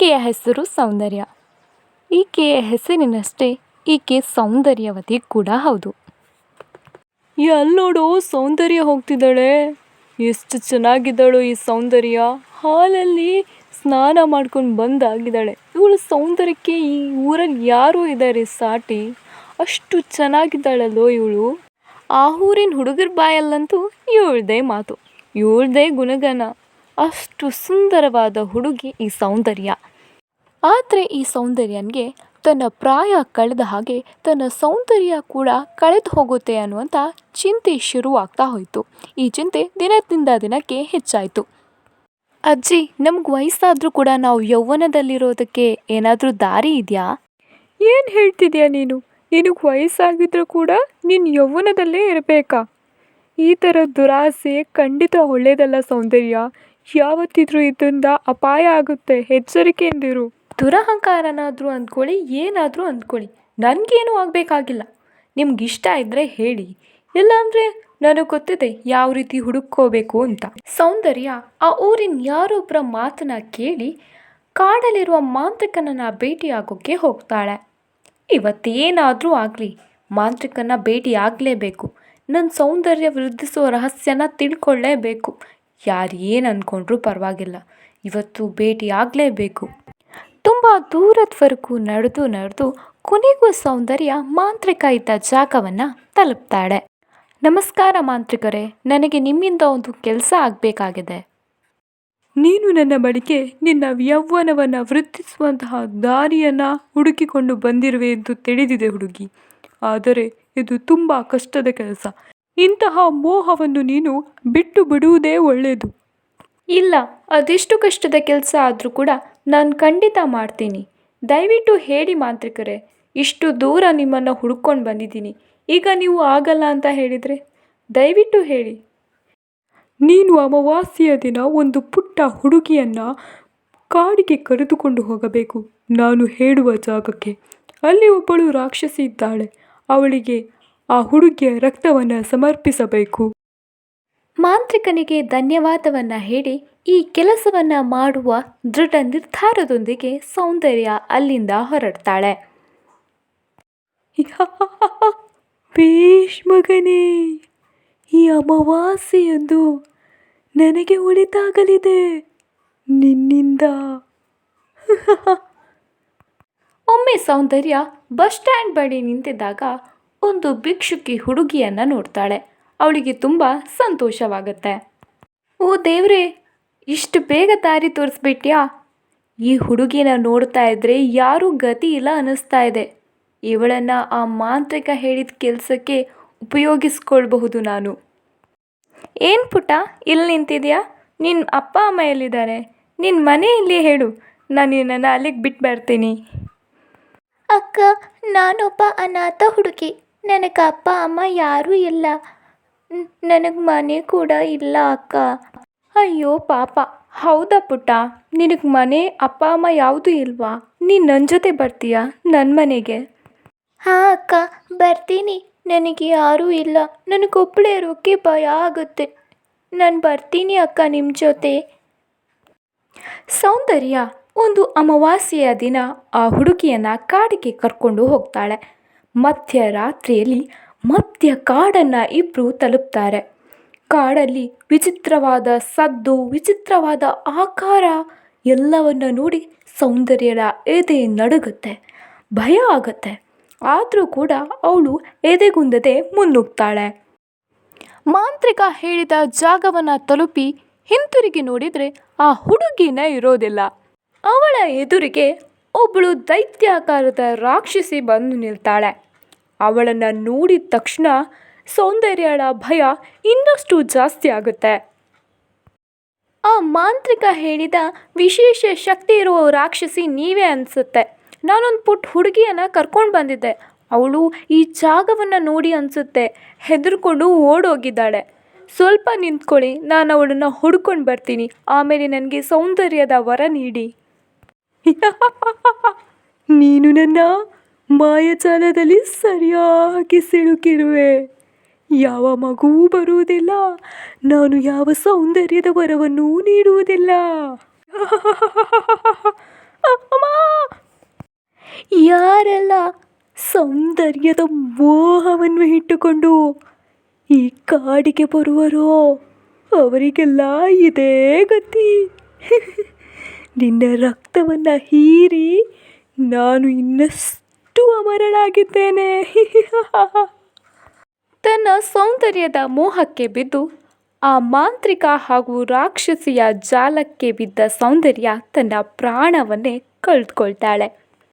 ಈಕೆಯ ಹೆಸರು ಸೌಂದರ್ಯ. ಈಕೆಯ ಹೆಸರಿನಷ್ಟೇ ಈಕೆ ಸೌಂದರ್ಯವತಿ ಕೂಡ ಹೌದು. ಅಲ್ಲಿ ನೋಡು, ಸೌಂದರ್ಯ ಹೋಗ್ತಿದ್ದಾಳೆ. ಎಷ್ಟು ಚೆನ್ನಾಗಿದ್ದಾಳು ಈ ಸೌಂದರ್ಯ. ಹಾಲಲ್ಲಿ ಸ್ನಾನ ಮಾಡ್ಕೊಂಡು ಬಂದಾಗಿದ್ದಾಳೆ. ಇವಳು ಸೌಂದರ್ಯಕ್ಕೆ ಈ ಊರಲ್ಲಿ ಯಾರೂ ಇದ್ದಾರೆ ಸಾಟಿ? ಅಷ್ಟು ಚೆನ್ನಾಗಿದ್ದಾಳಲ್ಲೋ ಇವಳು. ಆ ಊರಿನ ಹುಡುಗರ ಬಾಯಲ್ಲಂತೂ ಇವಳದೇ ಮಾತು, ಇವಳದೇ ಗುಣಗಾನ. ಅಷ್ಟು ಸುಂದರವಾದ ಹುಡುಗಿ ಈ ಸೌಂದರ್ಯ. ಆದರೆ ಈ ಸೌಂದರ್ಯನಿಗೆ ತನ್ನ ಪ್ರಾಯ ಕಳೆದ ಹಾಗೆ ತನ್ನ ಸೌಂದರ್ಯ ಕೂಡ ಕಳೆದು ಹೋಗುತ್ತೆ ಅನ್ನುವಂಥ ಚಿಂತೆ ಶುರುವಾಗ್ತಾ ಹೋಯಿತು. ಈ ಚಿಂತೆ ದಿನದಿಂದ ದಿನಕ್ಕೆ ಹೆಚ್ಚಾಯಿತು. ಅಜ್ಜಿ, ನಮ್ಗೆ ವಯಸ್ಸಾದರೂ ಕೂಡ ನಾವು ಯೌವನದಲ್ಲಿರೋದಕ್ಕೆ ಏನಾದರೂ ದಾರಿ ಇದೆಯಾ? ಏನು ಹೇಳ್ತಿದ್ಯಾ ನೀನು? ನಿನಗೆ ವಯಸ್ಸಾಗಿದ್ರೂ ಕೂಡ ನೀನು ಯೌವನದಲ್ಲೇ ಇರಬೇಕಾ? ಈ ಥರ ದುರಾಸೆ ಖಂಡಿತ ಒಳ್ಳೆಯದಲ್ಲ ಸೌಂದರ್ಯ. ಯಾವತ್ತಿದ್ರೂ ಇದರಿಂದ ಅಪಾಯ ಆಗುತ್ತೆ, ಎಚ್ಚರಿಕೆಯಿಂದಿರು. ದುರಹಂಕಾರನಾದರೂ ಅಂದ್ಕೊಳ್ಳಿ, ಏನಾದರೂ ಅಂದ್ಕೊಳ್ಳಿ, ನನಗೇನು ಆಗಬೇಕಾಗಿಲ್ಲ. ನಿಮ್ಗಿಷ್ಟ ಇದ್ದರೆ ಹೇಳಿ, ಇಲ್ಲಾಂದರೆ ನನಗೆ ಗೊತ್ತಿದೆ ಯಾವ ರೀತಿ ಹುಡುಕೋಬೇಕು ಅಂತ. ಸೌಂದರ್ಯ ಆ ಊರಿನ ಯಾರೊಬ್ಬರ ಮಾತನ್ನ ಕೇಳಿ ಕಾಡಲ್ಲಿರುವ ಮಾಂತ್ರಿಕನನ್ನು ಭೇಟಿಯಾಗೋಕ್ಕೆ ಹೋಗ್ತಾಳೆ. ಇವತ್ತೇನಾದರೂ ಆಗಲಿ ಮಾಂತ್ರಿಕನ ಭೇಟಿ ಆಗಲೇಬೇಕು. ನನ್ನ ಸೌಂದರ್ಯ ವೃದ್ಧಿಸೋ ರಹಸ್ಯನ ತಿಳ್ಕೊಳ್ಳೇಬೇಕು. ಯಾರು ಏನು ಅಂದ್ಕೊಂಡ್ರೂ ಪರವಾಗಿಲ್ಲ, ಇವತ್ತು ಭೇಟಿ ಆಗಲೇಬೇಕು. ತುಂಬ ದೂರದವರೆಗೂ ನಡೆದು ಕೊನೆಗೂ ಸೌಂದರ್ಯ ಮಾಂತ್ರಿಕ ಇದ್ದ ಜಾಗವನ್ನು ತಲುಪ್ತಾಳೆ. ನಮಸ್ಕಾರ ಮಾಂತ್ರಿಕರೇ, ನನಗೆ ನಿಮ್ಮಿಂದ ಒಂದು ಕೆಲಸ ಆಗಬೇಕಾಗಿದೆ. ನೀನು ನನ್ನ ಬಳಿಗೆ ನಿನ್ನ ಯೌವನವನ್ನು ವೃದ್ಧಿಸುವಂತಹ ದಾರಿಯನ್ನು ಹುಡುಕಿಕೊಂಡು ಬಂದಿರುವೆ ಎಂದು ತಿಳಿದಿದೆ ಹುಡುಗಿ. ಆದರೆ ಇದು ತುಂಬ ಕಷ್ಟದ ಕೆಲಸ. ಇಂತಹ ಮೋಹವನ್ನು ನೀನು ಬಿಟ್ಟು ಬಿಡುವುದೇ ಒಳ್ಳೆಯದು. ಇಲ್ಲ, ಅದೆಷ್ಟು ಕಷ್ಟದ ಕೆಲಸ ಆದರೂ ಕೂಡ ನಾನು ಖಂಡಿತ ಮಾಡ್ತೀನಿ. ದಯವಿಟ್ಟು ಹೇಳಿ ಮಾಂತ್ರಿಕರೇ, ಇಷ್ಟು ದೂರ ನಿಮ್ಮನ್ನು ಹುಡ್ಕೊಂಡು ಬಂದಿದ್ದೀನಿ. ಈಗ ನೀವು ಆಗಲ್ಲ ಅಂತ ಹೇಳಿದರೆ ದಯವಿಟ್ಟು ಹೇಳಿ. ನೀನು ಅಮಾವಾಸ್ಯೆಯ ದಿನ ಒಂದು ಪುಟ್ಟ ಹುಡುಗಿಯನ್ನು ಕಾಡಿಗೆ ಕರೆದುಕೊಂಡು ಹೋಗಬೇಕು, ನಾನು ಹೇಳುವ ಜಾಗಕ್ಕೆ. ಅಲ್ಲಿ ಒಬ್ಬಳು ರಾಕ್ಷಸಿ ಇದ್ದಾಳೆ, ಅವಳಿಗೆ ಆ ಹುಡುಗಿಯ ರಕ್ತವನ್ನು ಸಮರ್ಪಿಸಬೇಕು. ಮಾಂತ್ರಿಕನಿಗೆ ಧನ್ಯವಾದವನ್ನು ಹೇಳಿ ಈ ಕೆಲಸವನ್ನು ಮಾಡುವ ದೃಢ ನಿರ್ಧಾರದೊಂದಿಗೆ ಸೌಂದರ್ಯ ಅಲ್ಲಿಂದ ಹೊರಡ್ತಾಳೆ. ಬೇಷ್ ಮಗನೇ, ಈ ಅಮಾವಾಸ್ಯೆಯಂದು ನನಗೆ ಒಳಿತಾಗಲಿದೆ ನಿನ್ನಿಂದ. ಒಮ್ಮೆ ಸೌಂದರ್ಯ ಬಸ್ ಸ್ಟ್ಯಾಂಡ್ ಬಳಿ ನಿಂತಿದ್ದಾಗ ಒಂದು ಭಿಕ್ಷುಕಿ ಹುಡುಗಿಯನ್ನು ನೋಡ್ತಾಳೆ. ಅವಳಿಗೆ ತುಂಬ ಸಂತೋಷವಾಗುತ್ತೆ. ಓ ದೇವ್ರೇ, ಇಷ್ಟು ಬೇಗ ದಾರಿ ತೋರಿಸ್ಬಿಟ್ಯಾ? ಈ ಹುಡುಗಿನ ನೋಡ್ತಾ ಇದ್ರೆ ಯಾರೂ ಗತಿ ಇಲ್ಲ ಅನ್ನಿಸ್ತಾ ಇದೆ. ಇವಳನ್ನು ಆ ಮಾಂತ್ರಿಕ ಹೇಳಿದ ಕೆಲಸಕ್ಕೆ ಉಪಯೋಗಿಸ್ಕೊಳ್ಬಹುದು ನಾನು. ಏನು ಪುಟ್ಟ, ಇಲ್ಲಿ ನಿಂತಿದ್ಯಾ? ನಿನ್ನ ಅಪ್ಪ ಅಮ್ಮ ಎಲ್ಲಿದ್ದಾರೆ? ನಿನ್ನ ಮನೆ ಇಲ್ಲಿ ಹೇಳು, ನಾನು ನಿನ್ನನ್ನು ಅಲ್ಲಿಗೆ ಬಿಟ್ಟು ಬರ್ತೀನಿ. ಅಕ್ಕ, ನಾನೊಬ್ಬ ಅನಾಥ ಹುಡುಗಿ. ನನಗೆ ಅಪ್ಪ ಅಮ್ಮ ಯಾರೂ ಇಲ್ಲ. ನನಗೆ ಮನೆ ಕೂಡ ಇಲ್ಲ ಅಕ್ಕ. ಅಯ್ಯೋ ಪಾಪ, ಹೌದಾ ಪುಟ್ಟ? ನಿನಗೆ ಮನೆ ಅಪ್ಪ ಅಮ್ಮ ಯಾವುದೂ ಇಲ್ವಾ? ನೀನು ನನ್ನ ಜೊತೆ ಬರ್ತೀಯಾ ನನ್ನ ಮನೆಗೆ? ಹಾಂ ಅಕ್ಕ, ಬರ್ತೀನಿ. ನನಗೆ ಯಾರೂ ಇಲ್ಲ, ನನಗೊಬ್ಬಳೇ ಇರೋಕ್ಕೆ ಭಯ ಆಗುತ್ತೆ. ನಾನು ಬರ್ತೀನಿ ಅಕ್ಕ ನಿಮ್ಮ ಜೊತೆ. ಸೌಂದರ್ಯ ಒಂದು ಅಮಾವಾಸ್ಯೆಯ ದಿನ ಆ ಹುಡುಗಿಯನ್ನು ಕಾಡಿಗೆ ಕರ್ಕೊಂಡು ಹೋಗ್ತಾಳೆ. ಮಧ್ಯರಾತ್ರಿಯಲ್ಲಿ ಮಧ್ಯ ಕಾಡನ್ನು ಇಬ್ಬರು ತಲುಪ್ತಾರೆ. ಕಾಡಲ್ಲಿ ವಿಚಿತ್ರವಾದ ಸದ್ದು, ವಿಚಿತ್ರವಾದ ಆಕಾರ ಎಲ್ಲವನ್ನ ನೋಡಿ ಸೌಂದರ್ಯದ ಎದೆ ನಡುಗುತ್ತೆ, ಭಯ ಆಗುತ್ತೆ. ಆದರೂ ಕೂಡ ಅವಳು ಎದೆಗುಂದದೆ ಮುನ್ನುಗ್ತಾಳೆ. ಮಾಂತ್ರಿಕ ಹೇಳಿದ ಜಾಗವನ್ನು ತಲುಪಿ ಹಿಂತಿರುಗಿ ನೋಡಿದರೆ ಆ ಹುಡುಗಿನ ಇರೋದಿಲ್ಲ. ಅವಳ ಎದುರಿಗೆ ಒಬ್ಬಳು ದೈತ್ಯಾಕಾರದ ರಾಕ್ಷಸಿ ಬಂದು ನಿಲ್ತಾಳೆ. ಅವಳನ್ನು ನೋಡಿದ ತಕ್ಷಣ ಸೌಂದರ್ಯಳ ಭಯ ಇನ್ನಷ್ಟು ಜಾಸ್ತಿ ಆಗುತ್ತೆ. ಆ ಮಾಂತ್ರಿಕ ಹೇಳಿದ ವಿಶೇಷ ಶಕ್ತಿ ಇರುವ ರಾಕ್ಷಸಿ ನೀವೇ ಅನಿಸುತ್ತೆ. ನಾನೊಂದು ಪುಟ್ಟ ಹುಡುಗಿಯನ್ನು ಕರ್ಕೊಂಡು ಬಂದಿದ್ದೆ. ಅವಳು ಈ ಜಾಗವನ್ನು ನೋಡಿ ಅನಿಸುತ್ತೆ ಹೆದರ್ಕೊಂಡು ಓಡೋಗಿದ್ದಾಳೆ. ಸ್ವಲ್ಪ ನಿಂತ್ಕೊಳ್ಳಿ, ನಾನು ಅವಳನ್ನು ಹುಡ್ಕೊಂಡು ಬರ್ತೀನಿ. ಆಮೇಲೆ ನನಗೆ ಸೌಂದರ್ಯದ ವರ ನೀಡಿ. ನೀನು ನನ್ನ ಮಾಯಜಾಲದಲ್ಲಿ ಸರಿಯಾಗಿ ಸಿಲುಕಿರುವೆ. ಯಾವ ಮಗುವೂ ಬರುವುದಿಲ್ಲ, ನಾನು ಯಾವ ಸೌಂದರ್ಯದ ವರವನ್ನೂ ನೀಡುವುದಿಲ್ಲ. ಸೌಂದರ್ಯದ ಮೋಹವನ್ನು ಇಟ್ಟುಕೊಂಡು ಈ ಕಾಡಿಗೆ ಬರುವರೋ ಅವರಿಗೆಲ್ಲ ಇದೇ ಗತಿ. ನಿನ್ನ ರಕ್ತವನ್ನು ಹೀರಿ ನಾನು ಇನ್ನಷ್ಟು ಅಮರಳಾಗಿದ್ದೇನೆ. ತನ್ನ ಸೌಂದರ್ಯದ ಮೋಹಕ್ಕೆ ಬಿದ್ದು ಆ ಮಾಂತ್ರಿಕ ಹಾಗೂ ರಾಕ್ಷಸಿಯ ಜಾಲಕ್ಕೆ ಬಿದ್ದ ಸೌಂದರ್ಯ ತನ್ನ ಪ್ರಾಣವನ್ನೇ ಕಳೆದುಕೊಳ್ತಾಳೆ.